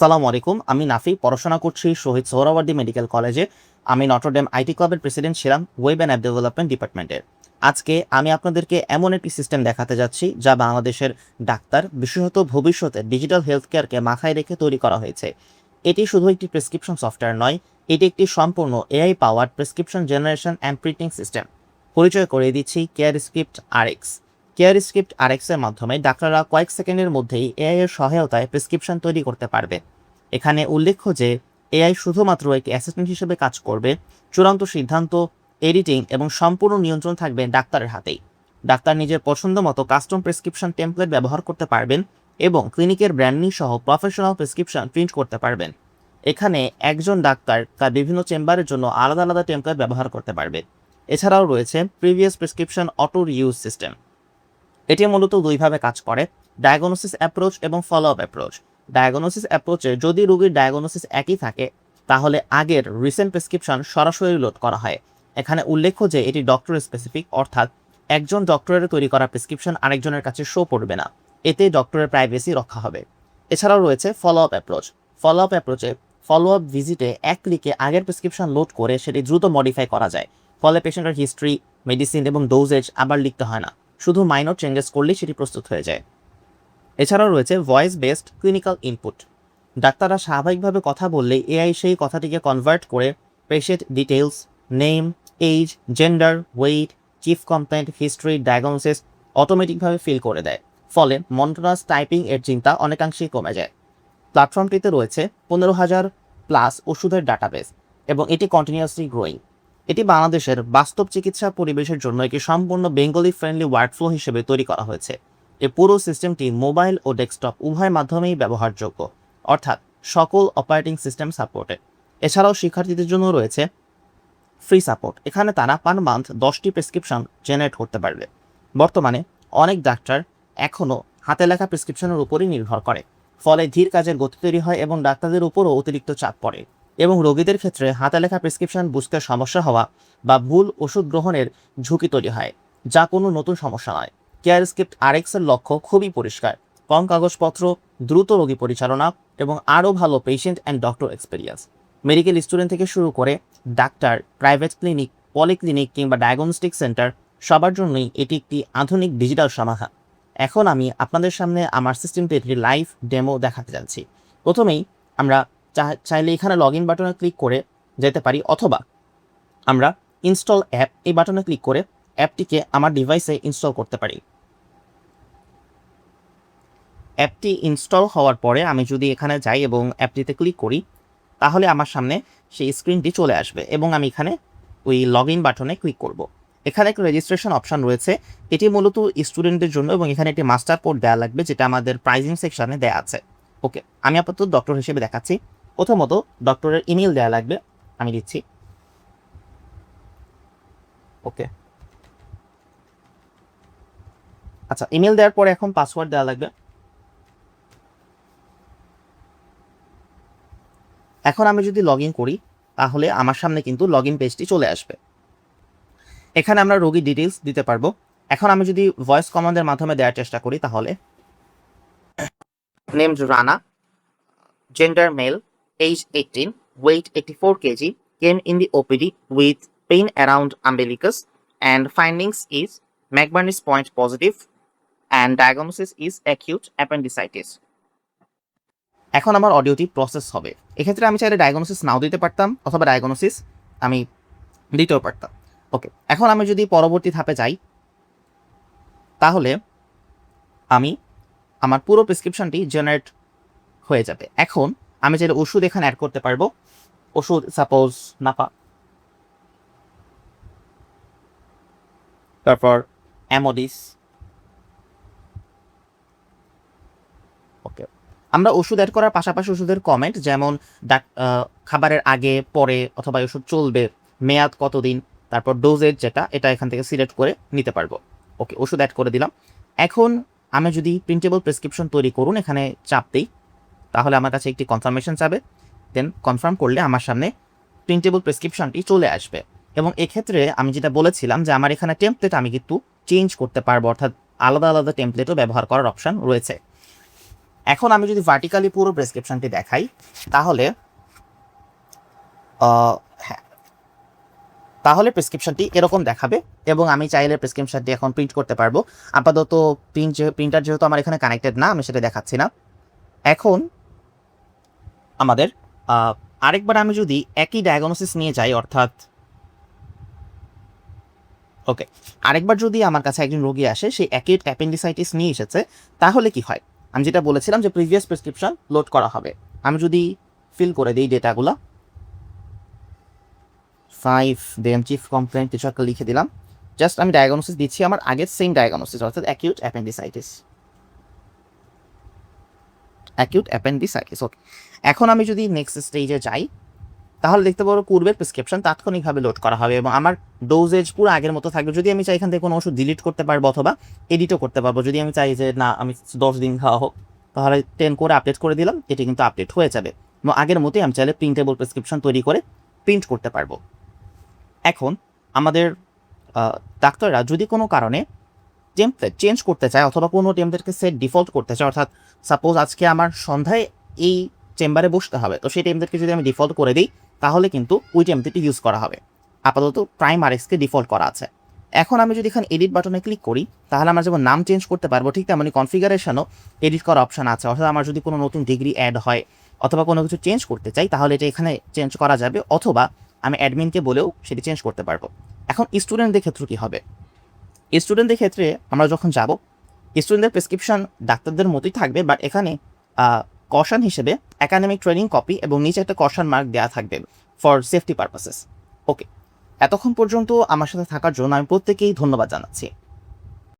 সালামু আলাইকুম। আমি নাফি, পড়াশোনা করছি শহীদ সোহরাওয়ার্দী মেডিকেল কলেজে। আমি নটরডেম আইটি ক্লাবের প্রেসিডেন্ট ছিলাম ওয়েব অ্যান্ড অ্যাপ ডেভেলপমেন্ট ডিপার্টমেন্টের। আজকে আমি আপনাদেরকে এমন একটি সিস্টেম দেখাতে যাচ্ছি যা বাংলাদেশের ডাক্তার, বিশেষত ভবিষ্যতে ডিজিটাল হেলথ কেয়ারকে মাথায় রেখে তৈরি করা হয়েছে। এটি শুধু একটি প্রেসক্রিপশন সফটওয়্যার নয়, এটি একটি সম্পূর্ণ AI powered prescription generation and printing system. পরিচয় করিয়ে দিচ্ছি কেয়ারস্ক্রিপ্ট আরএক্স। কেয়ারস্ক্রিপ্ট আরএক্সের মাধ্যমে ডাক্তাররা কয়েক সেকেন্ডের মধ্যেই এআই এর সহায়তায় প্রেসক্রিপশন তৈরি করতে পারবে। এখানে উল্লেখ্য যে এআই শুধুমাত্র একটি অ্যাসিস্ট্যান্ট হিসেবে কাজ করবে, চূড়ান্ত সিদ্ধান্ত, এডিটিং এবং সম্পূর্ণ নিয়ন্ত্রণ থাকবে ডাক্তারের হাতেই। ডাক্তার নিজের পছন্দ মতো কাস্টম প্রেসক্রিপশন টেমপ্লেট ব্যবহার করতে পারবেন এবং ক্লিনিকের ব্র্যান্ডিং সহ প্রফেশনাল প্রেসক্রিপশন প্রিন্ট করতে পারবেন। এখানে একজন ডাক্তার তার বিভিন্ন চেম্বারের জন্য আলাদা আলাদা টেমপ্লেট ব্যবহার করতে পারবে। এছাড়াও রয়েছে previous prescription auto reuse system. এটি মূলত দুইভাবে কাজ করে, ডায়াগনোসিস অ্যাপ্রোচ এবং ফলো আপ অ্যাপ্রোচ। ডায়াগনোসিস অ্যাপ্রোচে যদি রোগীর ডায়াগনোসিস একই থাকে তাহলে আগের রিসেন্ট প্রেসক্রিপশন সরাসরি লোড করা হয়। এখানে উল্লেখ্য যে এটি ডক্টর স্পেসিফিক, অর্থাৎ একজন ডক্টরের তৈরি করা প্রেসক্রিপশন আরেকজনের কাছে শো পড়বে না। এতে ডক্টরের প্রাইভেসি রক্ষা হবে। এছাড়াও রয়েছে follow up approach. Follow up অ্যাপ্রোচে ফলো আপ ভিজিটে এক ক্লিকে আগের প্রেসক্রিপশন লোড করে সেটি দ্রুত মডিফাই করা যায়। ফলে পেশেন্টের হিস্ট্রি, মেডিসিন এবং ডোজেজ আবার লিখতে হয় না, শুধু মাইনর চেঞ্জেস করলেই সেটি প্রস্তুত হয়ে যায়। এছাড়াও রয়েছে ভয়েস বেসড ক্লিনিক্যাল ইনপুট। ডাক্তাররা স্বাভাবিকভাবে কথা বললে এআই সেই কথাটিকে কনভার্ট করে patient details, name, age, gender, weight, chief complaint, history, diagnosis অটোমেটিকভাবে ফিল করে দেয়। ফলে মনোটোনাস টাইপিং এর চিন্তা অনেকাংশেই কমে যায়। প্ল্যাটফর্মটিতে রয়েছে 15,000+ ওষুধের ডাটাবেস এবং এটি কন্টিনিউয়াসলি গ্রোয়িং। এটি বাংলাদেশের বাস্তব চিকিৎসা পরিবেশের জন্য একটি সম্পূর্ণ বেঙ্গলি ফ্রেন্ডলি ওয়ার্কফ্লো হিসেবে তৈরি করা হয়েছে। এই পুরো সিস্টেমটি মোবাইল ও ডেস্কটপ উভয় মাধ্যমেই ব্যবহারযোগ্য, অর্থাৎ সকল অপারেটিং সিস্টেম সাপোর্টেড। এছাড়াও শিক্ষার্থীদের জন্য রয়েছে ফ্রি সাপোর্ট। এখানে তারা পার মান্থ 10টি প্রেসক্রিপশন জেনারেট করতে পারবে। বর্তমানে অনেক ডাক্তার এখনও হাতে লেখা প্রেসক্রিপশনের উপরই নির্ভর করে, ফলে ধীর কাজের গতি তৈরি হয় এবং ডাক্তারদের উপরও অতিরিক্ত চাপ পড়ে এবং রোগীদের ক্ষেত্রে হাতে লেখা প্রেসক্রিপশন বুঝতে সমস্যা হওয়া বা ভুল ওষুধ গ্রহণের ঝুঁকি তৈরি হয়, যা কোনো নতুন সমস্যা নয়। কেয়ারস্ক্রিপ্ট আরএক্স এর লক্ষ্য খুবই পরিষ্কার: কম কাগজপত্র, দ্রুত রোগী পরিচালনা এবং আরও ভালো patient and doctor experience. Medical student থেকে শুরু করে ডাক্তার, প্রাইভেট ক্লিনিক, পলিক্লিনিক কিংবা ডায়াগনস্টিক সেন্টার, সবার জন্যই এটি একটি আধুনিক ডিজিটাল সমাধান। এখন আমি আপনাদের সামনে আমার সিস্টেমটি একটি লাইভ ডেমো দেখাতে যাচ্ছি। প্রথমেই আমরা চাইলে এখানে লগ ইন বাটনে ক্লিক করে যেতে পারি, অথবা আমরা ইনস্টল অ্যাপ এই বাটনে ক্লিক করে অ্যাপটিকে আমার ডিভাইসে ইনস্টল করতে পারি। অ্যাপটি ইনস্টল হওয়ার পরে আমি যদি এখানে যাই এবং অ্যাপটিতে ক্লিক করি তাহলে আমার সামনে সেই স্ক্রিনটি চলে আসবে এবং আমি এখানে ওই লগ ইন বাটনে ক্লিক করব। এখানে একটা রেজিস্ট্রেশন অপশান রয়েছে, এটি মূলত স্টুডেন্টদের জন্য এবং এখানে একটি মাস্টার কোড দেওয়া লাগবে যেটা আমাদের প্রাইজিং সেকশনে দেওয়া আছে। ওকে, আমি আপাতত ডক্টর হিসেবে দেখাচ্ছি। প্রথমত ডক্টরের ইমেল দেওয়া লাগবে, আমি দিচ্ছি। ওকে, আচ্ছা, ইমেল দেওয়ার পরে এখন পাসওয়ার্ড দেওয়া লাগবে। এখন আমি যদি লগ ইন করি তাহলে আমার সামনে কিন্তু লগ ইন পেজটি চলে আসবে। এখানে আমরা রোগী ডিটেলস দিতে পারবো। এখন আমি যদি ভয়েস কমান্ডের মাধ্যমে দেওয়ার চেষ্টা করি তাহলে name Rana, gender male, age 18, weight 84 kg, came in the OPD with pain around umbilicus and findings is McBurney's point positive and diagnosis is acute appendicitis. এখন আমার অডিওটি প্রসেস হবে। এক্ষেত্রে আমি চাইলে ডায়াগনোসিস নাও দিতে পারতাম অথবা ডায়াগনোসিস আমি দিতেও পারতাম। ওকে, এখন আমি যদি পরবর্তী ধাপে যাই তাহলে আমি আমার পুরো প্রেসক্রিপশনটি জেনারেট হয়ে যাবে। এখন আমি চাইলে ওষুধ এখানে অ্যাড করতে পারবো। ওষুধ সাপোজ নাপা, তারপর অ্যামোডিস। ওকে, আমরা ওষুধ অ্যাড করার পাশাপাশি ওষুধের কমেন্ট, যেমন খাবারের আগে পরে অথবা ওষুধ চলবে, মেয়াদ কতদিন, তারপর ডোজেজ যেটা, এটা এখান থেকে সিলেক্ট করে নিতে পারবো। ওকে, ওষুধ অ্যাড করে দিলাম। এখন আমি যদি প্রিন্টেবল প্রেসক্রিপশন তৈরি করুন এখানে চাপ দিই তাহলে আমার কাছে একটি কনফার্মেশন যাবে। দেন কনফার্ম করলে আমার সামনে প্রিন্টেবল প্রেসক্রিপশনটি চলে আসবে এবং এক্ষেত্রে আমি যেটা বলেছিলাম যে আমার এখানে টেমপ্লেট আমি কিন্তু চেঞ্জ করতে পারবো, অর্থাৎ আলাদা আলাদা টেমপ্লেটও ব্যবহার করার অপশান রয়েছে। এখন আমি যদি ভার্টিক্যালি পুরো প্রেসক্রিপশনটি দেখাই তাহলে হ্যাঁ, তাহলে প্রেসক্রিপশনটি এরকম দেখাবে এবং আমি চাইলে প্রেসক্রিপশনটি এখন প্রিন্ট করতে পারবো। আপাতত প্রিন্টার যেহেতু আমার এখানে কানেক্টেড না, আমি সেটা দেখাচ্ছি না। এখন আমাদের আরেকবার আমি যদি একই ডায়াগনোসিস নিয়ে যাই, অর্থাৎ ওকে, আরেকবার যদি আমার কাছে একজন রোগী আসে, সে অ্যাকিউট অ্যাপেন্ডিসাইটিস নিয়ে এসেছে, তাহলে কি হয়? আমি যেটা বলেছিলাম যে প্রিভিয়াস প্রেসক্রিপশন লোড করা হবে। আমি যদি ফিল করে দিই ডেটাগুলো, 5 দেন চিফ কমপ্লেন্ট কিছু একটা লিখে দিলাম, জাস্ট আমি ডায়াগনোসিস দিচ্ছি আমার আগের সেম ডায়াগনোসিস, অর্থাৎ অ্যাকিউট অ্যাপেন্ডিসাইটিস। ওকে, এখন আমি যদি নেক্সট স্টেজে যাই তাহলে দেখতে পাবো পূর্বের প্রেসক্রিপশন তাৎক্ষণিকভাবে লোড করা হবে এবং আমার ডোজেজ পুরো আগের মতো থাকবে। যদি আমি চাই এখান থেকে কোনো ওষুধ ডিলিট করতে পারবো অথবা এডিটও করতে পারবো। যদি আমি চাই যে না আমি 10 দিন খাওয়া হোক, তাহলে 10 করে আপডেট করে দিলাম, এটি কিন্তু আপডেট হয়ে যাবে এবং আগের মতোই আমি চাইলে প্রিন্টেবল প্রেসক্রিপশন তৈরি করে প্রিন্ট করতে পারবো। এখন আমাদের ডাক্তাররা যদি কোনো কারণে টেমপ্লেট চেঞ্জ করতে চায় অথবা কোনো টেমপ্লেটকে সেট ডিফল্ট করতে চায়, অর্থাৎ সাপোজ আজকে আমার সন্ধ্যায় এই চেম্বারে বসতে হবে, তো সেই টেমপ্লেটকে যদি আমি ডিফল্ট করে দিই তাহলে কিন্তু ওই টেমপ্লেটটি ইউজ করা হবে। আপাতত প্রাইম আরএক্সকে ডিফল্ট করা আছে। এখন আমি যদি এখানে এডিট বাটনে ক্লিক করি তাহলে আমার যেমন নাম চেঞ্জ করতে পারবো, ঠিক তেমনি কনফিগারেশনও এডিট করার অপশান আছে। অর্থাৎ আমার যদি কোনো নতুন ডিগ্রি অ্যাড হয় অথবা কোনো কিছু চেঞ্জ করতে চাই তাহলে এটা এখানে চেঞ্জ করা যাবে, অথবা আমি অ্যাডমিনকে বলেও সেটি চেঞ্জ করতে পারবো। এখন স্টুডেন্টদের ক্ষেত্রে কী হবে? স্টুডেন্টদের ক্ষেত্রে আমরা যখন যাব, স্টুডেন্টদের প্রেসক্রিপশন ডাক্তারদের মতোই থাকবে, বাট এখানে কশন হিসেবে একাডেমিক ট্রেনিং কপি এবং নিচে একটা কশন মার্ক দেওয়া থাকবে ফর সেফটি পারপাসেস। ওকে, এতক্ষণ পর্যন্ত আমার সাথে থাকার জন্য আমি প্রত্যেকেই ধন্যবাদ জানাচ্ছি।